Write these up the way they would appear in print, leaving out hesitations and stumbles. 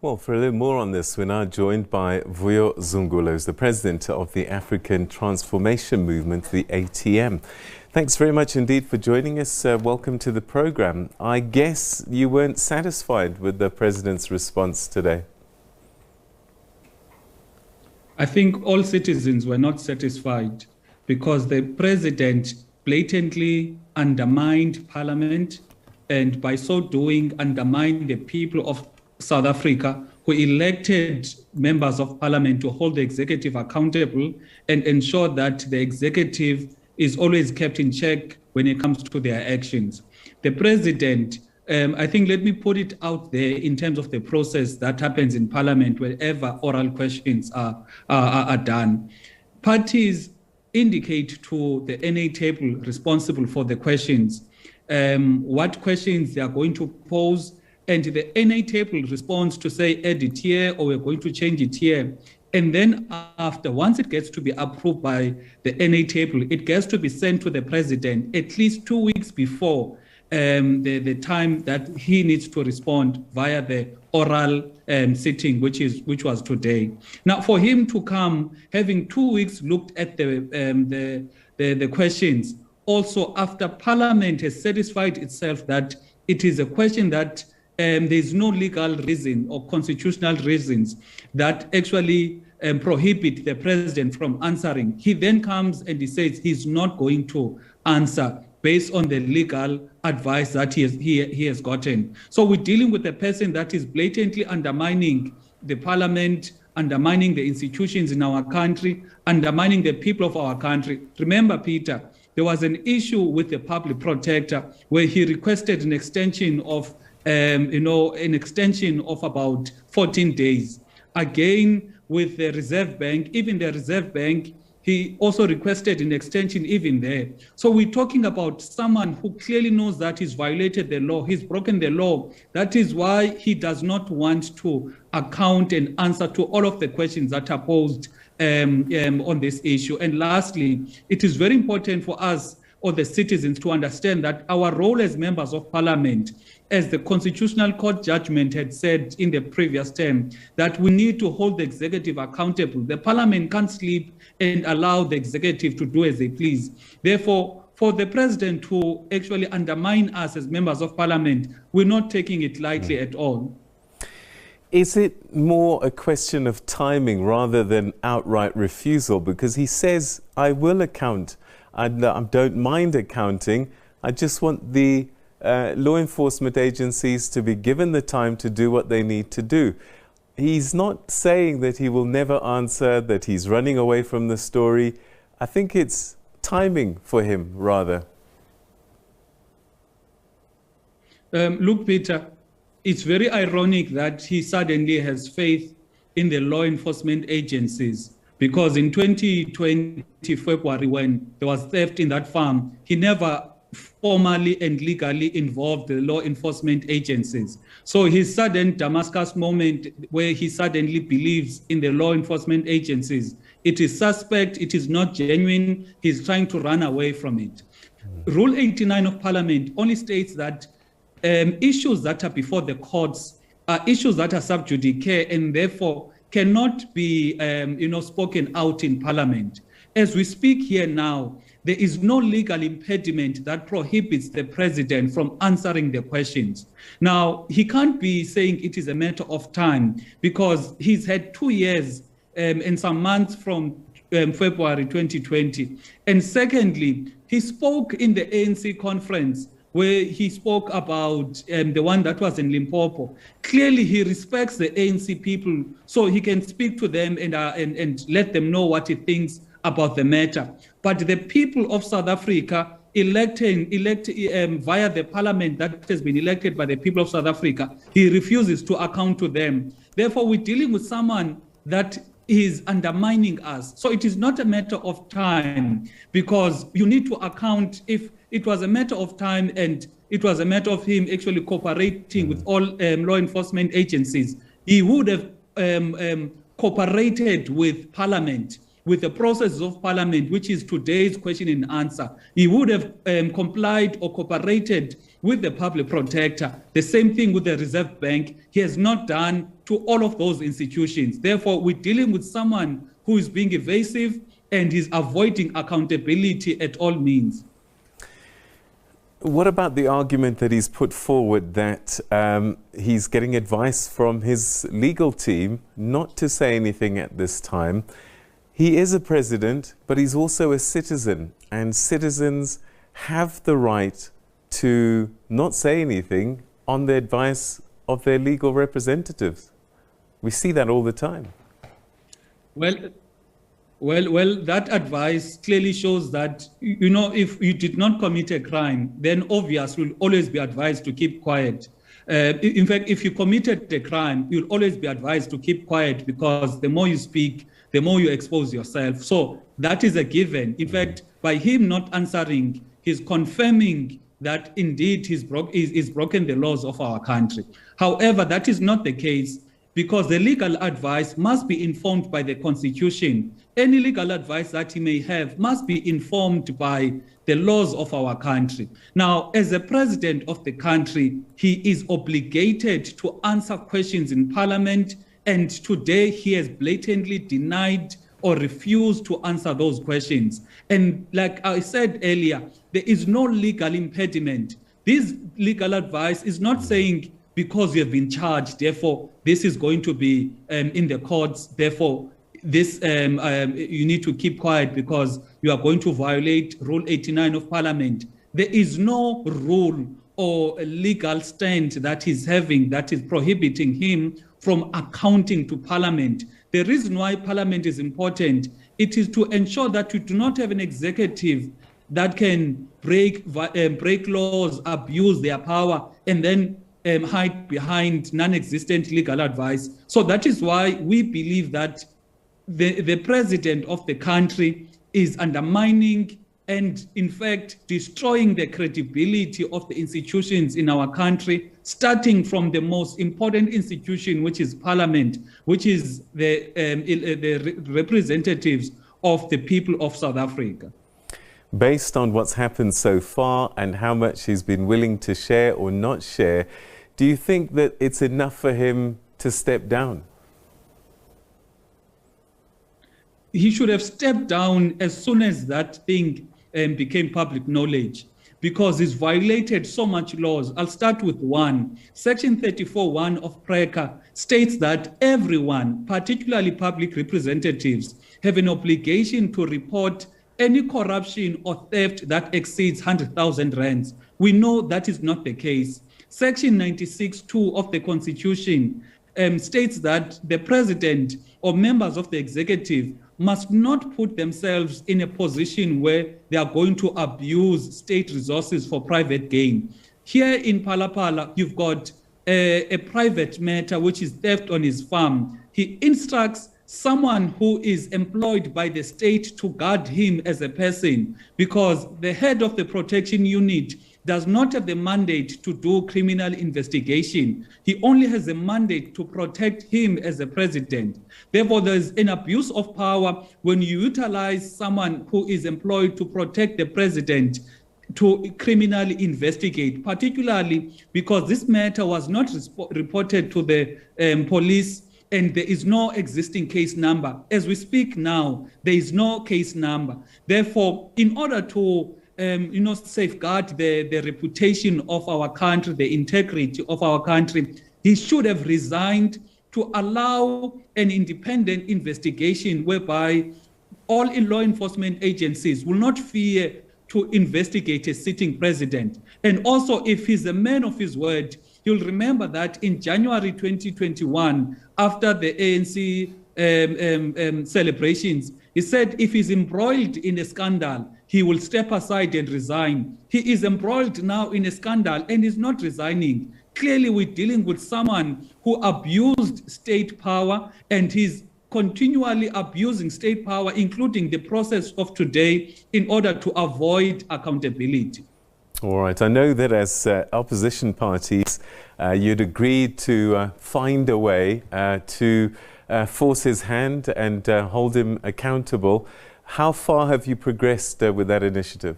Well, for a little more on this, we're now joined by Vuyo Zungula, who's the president of the African Transformation Movement, the ATM. Thanks very much indeed for joining us. Welcome to the program. I guess you weren't satisfied with the president's response today. I think all citizens were not satisfied because the president blatantly undermined Parliament and by so doing undermined the people of South Africa who elected members of Parliament to hold the executive accountable and ensure that the executive is always kept in check when it comes to their actions. The president, I think, let me put it out there in terms of the process that happens in Parliament wherever oral questions are done. Parties indicate to the NA table responsible for the questions what questions they are going to pose, and the NA table responds to say edit here or we're going to change it here. And then once it gets to be approved by the NA table, it gets to be sent to the president at least 2 weeks before the time that he needs to respond via the oral sitting, which was today. Now, for him to come, having 2 weeks looked at the questions, also after Parliament has satisfied itself that it is a question that there's no legal reason or constitutional reasons that actually prohibit the president from answering. He then comes and he says he's not going to answer based on the legal advice that he has gotten. So we're dealing with a person that is blatantly undermining the Parliament, undermining the institutions in our country, undermining the people of our country. Remember, Peter, there was an issue with the public protector where he requested an extension of about 14 days. Again, with the Reserve Bank, even the Reserve Bank, he also requested an extension even there. So we're talking about someone who clearly knows that he's violated the law, he's broken the law. That is why he does not want to account and answer to all of the questions that are posed on this issue. And lastly, it is very important for us or the citizens to understand that our role as members of Parliament, as the Constitutional Court judgment had said in the previous term, that we need to hold the executive accountable. The Parliament can't sleep and allow the executive to do as they please. Therefore, for the president to actually undermine us as members of Parliament, we're not taking it lightly at all. Is it more a question of timing rather than outright refusal? Because he says, I will account. I don't mind accounting. I just want the law enforcement agencies to be given the time to do what they need to do. He's not saying that he will never answer, that he's running away from the story. I think it's timing for him, rather. Look, Peter, it's very ironic that he suddenly has faith in the law enforcement agencies, because in 2020 February, when there was theft in that farm, he never formally and legally involved the law enforcement agencies. So his sudden Damascus moment where he suddenly believes in the law enforcement agencies, it is suspect, it is not genuine, he's trying to run away from it. Rule 89 of Parliament only states that issues that are before the courts are issues that are sub judice and therefore cannot be spoken out in Parliament. As we speak here now, there is no legal impediment that prohibits the president from answering the questions. Now, he can't be saying it is a matter of time because he's had 2 years and some months from February 2020. And secondly, he spoke in the ANC conference where he spoke about the one that was in Limpopo. Clearly, he respects the ANC people, so he can speak to them and let them know what he thinks about the matter. But the people of South Africa elect via the Parliament that has been elected by the people of South Africa, he refuses to account to them. Therefore, we're dealing with someone that is undermining us. So it is not a matter of time, because you need to account. If it was a matter of time and it was a matter of him actually cooperating with all law enforcement agencies, he would have cooperated with Parliament with the process of Parliament, which is today's question and answer, he would have complied or cooperated with the public protector. The same thing with the Reserve Bank. He has not done to all of those institutions. Therefore, we're dealing with someone who is being evasive and is avoiding accountability at all means. What about the argument that he's put forward that he's getting advice from his legal team not to say anything at this time? He is a president, but he's also a citizen, and citizens have the right to not say anything on the advice of their legal representatives. We see that all the time. Well, that advice clearly shows that, you know, if you did not commit a crime, then obviously you'll always be advised to keep quiet. In fact, if you committed a crime, you'll always be advised to keep quiet, because the more you speak, the more you expose yourself. So that is a given. In fact, by him not answering, he's confirming that indeed he's broken the laws of our country. However, that is not the case, because the legal advice must be informed by the Constitution. Any legal advice that he may have must be informed by the laws of our country. Now, as a president of the country, he is obligated to answer questions in Parliament, and today he has blatantly denied or refused to answer those questions. And like I said earlier, there is no legal impediment. This legal advice is not saying because you have been charged, therefore this is going to be in the courts, therefore this you need to keep quiet because you are going to violate Rule 89 of Parliament. There is no rule or a legal stand that he's having that is prohibiting him from accounting to Parliament. The reason why Parliament is important, it is to ensure that we do not have an executive that can break laws, abuse their power, and then hide behind non-existent legal advice. So that is why we believe that the president of the country is undermining and in fact destroying the credibility of the institutions in our country, starting from the most important institution, which is Parliament, which is the representatives of the people of South Africa. Based on what's happened so far and how much he's been willing to share or not share, do you think that it's enough for him to step down? He should have stepped down as soon as that thing became public knowledge, because he's violated so much laws. I'll start with one. Section 34(1) of PRECA states that everyone, particularly public representatives, have an obligation to report any corruption or theft that exceeds 100,000 rands. We know that is not the case. Section 96(2) of the Constitution states that the president or members of the executive must not put themselves in a position where they are going to abuse state resources for private gain. Here in Phala Phala, you've got a private matter, which is theft on his farm. He instructs someone who is employed by the state to guard him as a person, because the head of the protection unit does not have the mandate to do criminal investigation. He only has a mandate to protect him as a president. Therefore, there's an abuse of power when you utilize someone who is employed to protect the president to criminally investigate, particularly because this matter was not reported to the police, and there is no existing case number. As we speak now, there is no case number. Therefore, in order to safeguard the reputation of our country, the integrity of our country, he should have resigned to allow an independent investigation whereby all law enforcement agencies will not fear to investigate a sitting president. And also, if he's a man of his word, you'll remember that in January 2021, after the ANC celebrations, he said if he's embroiled in a scandal, he will step aside and resign. He is embroiled now in a scandal and is not resigning. Clearly, we're dealing with someone who abused state power, and he's continually abusing state power, including the process of today, in order to avoid accountability. All right. I know that as opposition parties, you'd agreed to find a way to force his hand and hold him accountable. How far have you progressed with that initiative?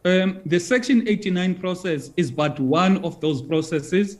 The Section 89 process is but one of those processes.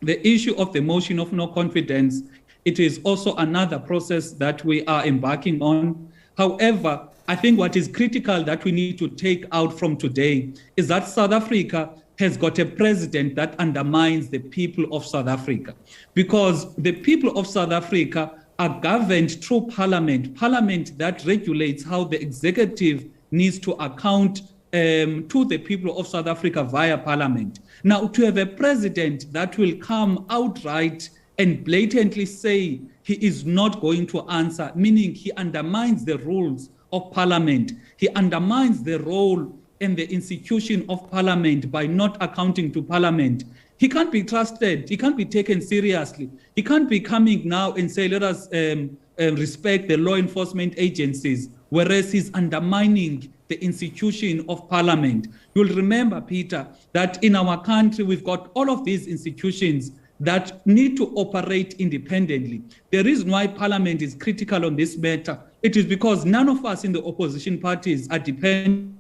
The issue of the motion of no confidence, it is also another process that we are embarking on. However, I think what is critical that we need to take out from today is that South Africa has got a president that undermines the people of South Africa, because the people of South Africa are governed through parliament that regulates how the executive needs to account to the people of South Africa via parliament. Now, to have a president that will come outright and blatantly say he is not going to answer, meaning he undermines the rules of parliament, he undermines the role and the institution of parliament by not accounting to parliament. He can't be trusted, he can't be taken seriously. He can't be coming now and say, let us respect the law enforcement agencies, whereas he's undermining the institution of parliament. You'll remember, Peter, that in our country, we've got all of these institutions that need to operate independently. The reason why parliament is critical on this matter, it is because none of us in the opposition parties are dependent.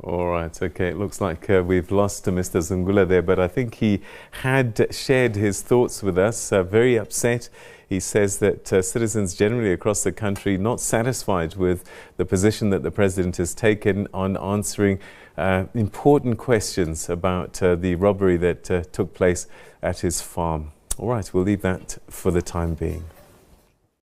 All right, okay, it looks like we've lost Mr. Zungula there, but I think he had shared his thoughts with us, very upset. He says that citizens generally across the country not satisfied with the position that the president has taken on answering important questions about the robbery that took place at his farm. All right, we'll leave that for the time being.